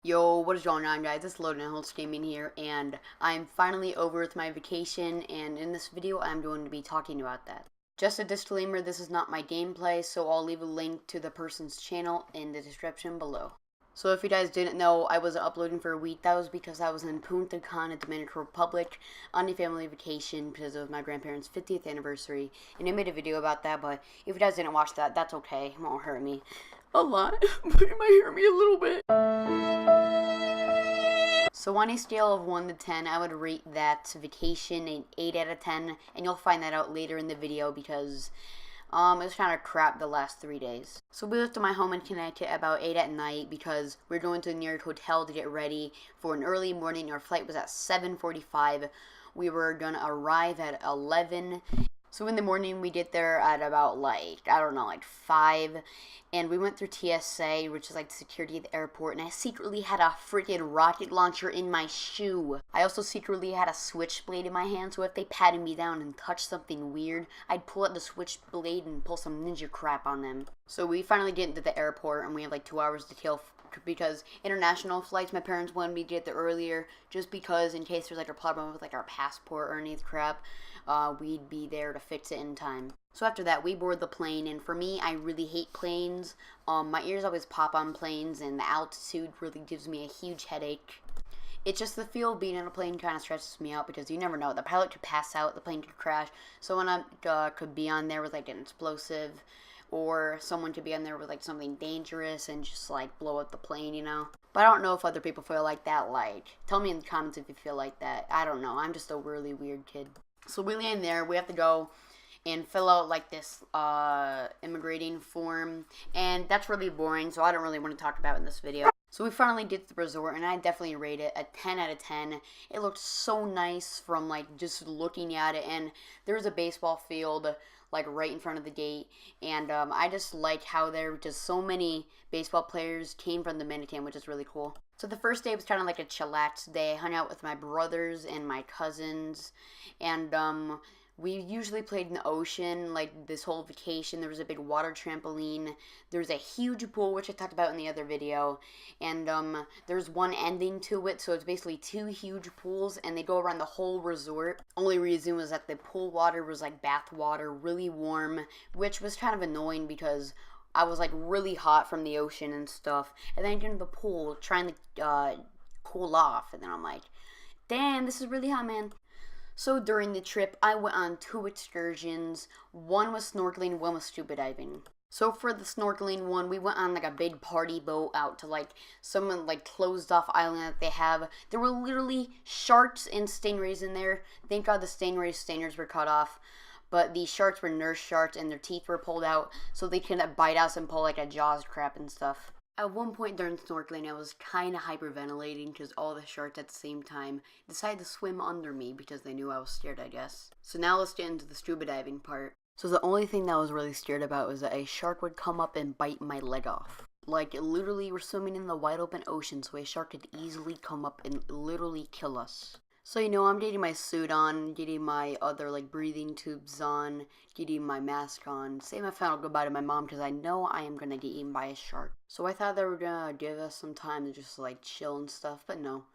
Yo, what is going on, guys? It's Loading and Holds Gaming here, and I'm finally over with my vacation, and in this video I'm going to be talking about that. Just a disclaimer, this is not my gameplay, so I'll leave a link to the person's channel in the description below. So if you guys didn't know, I wasn't uploading for a week. That was because I was in Punta Cana, Dominican Republic, on a family vacation because it was my grandparents' 50th anniversary, and I made a video about that, but if you guys didn't watch that, that's okay. It won't hurt me a lot, but it might hurt me a little bit. So on a scale of 1 to 10, I would rate that vacation an 8 out of 10, and you'll find that out later in the video because it was kind of crap the last 3 days. So we left to my home in Connecticut about 8 at night because we were going to the nearest hotel to get ready for an early morning. Our flight was at 7:45. We were gonna arrive at 11. So in the morning, we get there at about, like, I don't know, like 5, and we went through TSA, which is like the security at the airport, and I secretly had a freaking rocket launcher in my shoe. I also secretly had a switchblade in my hand, so if they patted me down and touched something weird, I'd pull out the switchblade and pull some ninja crap on them. So we finally get into the airport, and we have like 2 hours to kill because international flights, my parents wanted me to get there earlier just because in case there's like a problem with like our passport or any crap, we'd be there to fix it in time. So after that, we board the plane, and for me, I really hate planes. My ears always pop on planes, and the altitude really gives me a huge headache. It's just the feel of being in a plane kind of stresses me out because you never know. The pilot could pass out, the plane could crash, someone could be on there with like an explosive, or someone could be on there with like something dangerous and just like blow up the plane, you know. But I don't know if other people feel like that. Like, tell me in the comments if you feel like that. I don't know. I'm just a really weird kid. So we land there. We have to go and fill out like this immigrating form, and that's really boring, so I don't really want to talk about it in this video. So we finally get to the resort, and I definitely rate it a 10 out of 10. It looked so nice from like just looking at it, and there was a baseball field like right in front of the gate, and I just like how there were just so many baseball players came from the Dominican, which is really cool. So the first day was kind of like a chillax day. I hung out with my brothers and my cousins, and we usually played in the ocean, like this whole vacation. There was a big water trampoline. There was a huge pool, which I talked about in the other video. And there's one ending to it, so it's basically 2 huge pools, and they go around the whole resort. Only reason was that the pool water was like bath water, really warm, which was kind of annoying because I was like really hot from the ocean and stuff. And then I get into the pool trying to cool off, and then I'm like, damn, this is really hot, man. So during the trip, I went on 2 excursions. One was snorkeling, one was scuba diving. So for the snorkeling one, we went on like a big party boat out to like some like closed off island that they have. There were literally sharks and stingrays in there. Thank God the stingers were cut off. But the sharks were nurse sharks, and their teeth were pulled out so they couldn't bite us and pull like a jaws crap and stuff. At one point during snorkeling, I was kind of hyperventilating because all the sharks at the same time decided to swim under me because they knew I was scared, I guess. So now let's get into the scuba diving part. So the only thing that I was really scared about was that a shark would come up and bite my leg off. Like, literally, we're swimming in the wide open ocean, so a shark could easily come up and literally kill us. So, you know, I'm getting my suit on, getting my other, like, breathing tubes on, getting my mask on, saying my final goodbye to my mom because I know I am going to get eaten by a shark. So I thought they were going to give us some time to just, like, chill and stuff, but no.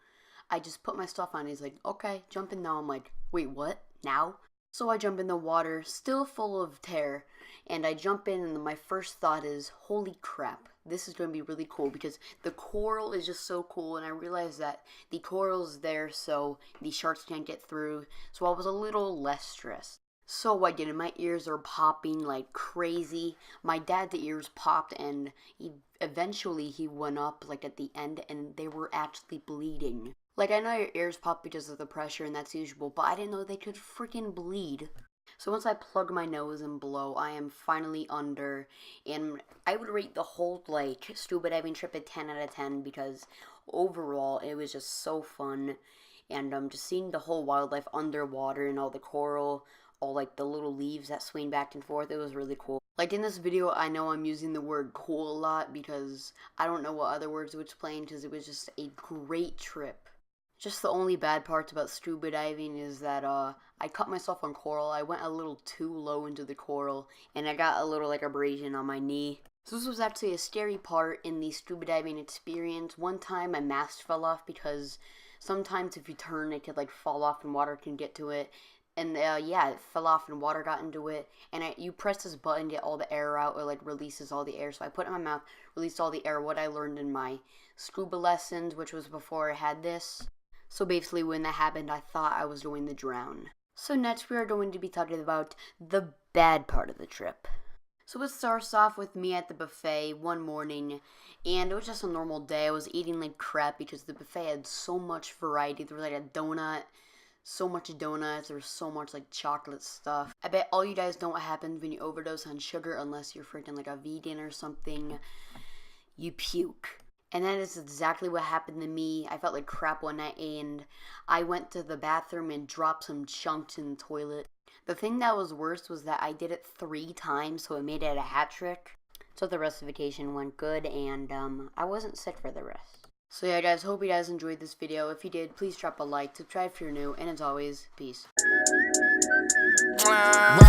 I just put my stuff on, he's like, okay, jump in now. I'm like, wait, what? Now? So I jump in the water, still full of terror, and I jump in, and my first thought is, holy crap, this is going to be really cool because the coral is just so cool, and I realized that the coral's there so the sharks can't get through, so I was a little less stressed. So I did it. My ears are popping like crazy. My dad's ears popped, and eventually he went up like at the end, and they were actually bleeding. Like, I know your ears pop because of the pressure, and that's usual, but I didn't know they could freaking bleed. So once I plug my nose and blow, I am finally under, and I would rate the whole, like, scuba diving trip a 10 out of 10 because overall, it was just so fun, and just seeing the whole wildlife underwater and all the coral, all, like, the little leaves that swing back and forth, it was really cool. Like, in this video, I know I'm using the word cool a lot because I don't know what other words to explain because it was just a great trip. Just the only bad parts about scuba diving is that I cut myself on coral. I went a little too low into the coral, and I got a little like abrasion on my knee. So this was actually a scary part in the scuba diving experience. One time my mask fell off because sometimes if you turn it could like fall off and water can get to it. And yeah, it fell off and water got into it. And you press this button to get all the air out, or like releases all the air. So I put it in my mouth, released all the air, what I learned in my scuba lessons, which was before I had this. So basically when that happened, I thought I was going to drown. So next we are going to be talking about the bad part of the trip. So it starts off with me at the buffet one morning, and it was just a normal day. I was eating like crap because the buffet had so much variety. There was like a donut, so much donuts, there was so much like chocolate stuff. I bet all you guys know what happens when you overdose on sugar, unless you're freaking like a vegan or something. You puke. And that is exactly what happened to me. I felt like crap one night, and I went to the bathroom and dropped some chunks in the toilet. The thing that was worse was that I did it 3 times, so it made it a hat trick. So the rest of the vacation went good, and I wasn't sick for the rest. So yeah guys, hope you guys enjoyed this video. If you did, please drop a like, subscribe if you're new, and as always, peace. Rob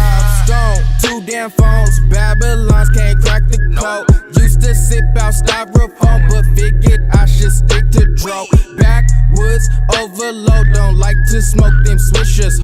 Stone, 2 damn phones, Babylons can't crack the code. Used to sip out styrofoam, but figured I should stick to dro. Backwoods overload, don't like to smoke them swishers.